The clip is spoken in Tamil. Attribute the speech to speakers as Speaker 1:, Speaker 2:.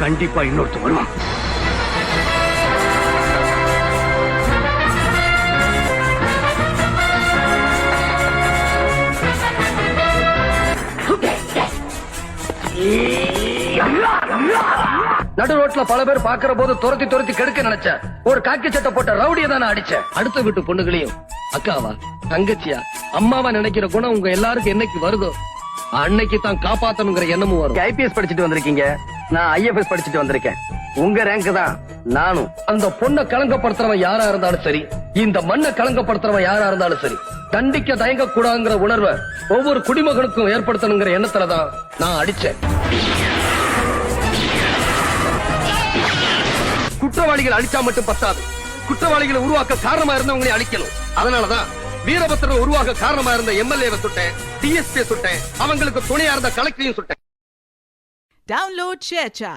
Speaker 1: கண்டிப்பா இன்னொருத்தர் வருவான்.
Speaker 2: நடு ரோட்ல பல பேர் பாக்குற போது துரத்தி துரத்தி கெடுக்க நினைச்ச ஒரு காக்கி சட்டை போட்ட ரவுடியை தான் அடிச்சேன். அடுத்த வீட்டு பொண்ணுகளையும் அக்காவா தங்கச்சியா அம்மாவா நினைக்கிற குணம் உங்க எல்லாருக்கும் என்னைக்கு வருதோ அன்னைக்கு தான் காப்பாத்தணுங்கிற எண்ணமும் வரும்.
Speaker 1: ஐபிஎஸ் படிச்சுட்டு வந்திருக்கீங்க, நான் ஐஎஃப்எஸ் படிச்சுட்டு வந்திருக்கேன். உங்க ரேங்க் தான் நானும்.
Speaker 2: அந்த பொண்ணை கலங்கப்படுத்துறவன் யாரா இருந்தாலும் சரி, இந்த மண்ணை கலங்கப்படுத்துறவன் யாரா இருந்தாலும் சரி, தண்டிக்க தயங்க கூடாதுங்கிற உணர்வை ஒவ்வொரு குடிமகனுக்கும் ஏற்படுத்தணுங்கிற எண்ணத்துலதான் நான் அடிச்சேன். குற்றவாளிகள் அழிச்சா மட்டும் பத்தாது, குற்றவாளிகளை உருவாக்க காரணமா இருந்தவங்களை அழிக்கணும். அதனாலதான் வீரபத்திரன் உருவாக காரணமா இருந்த எம்எல்ஏவை சுட்டேன், டிஎஸ்பி சுட்டேன், அவங்களுக்கு துணையா இருந்த கலெக்டரையும் சுட்டேன்.
Speaker 3: Download ShareChat.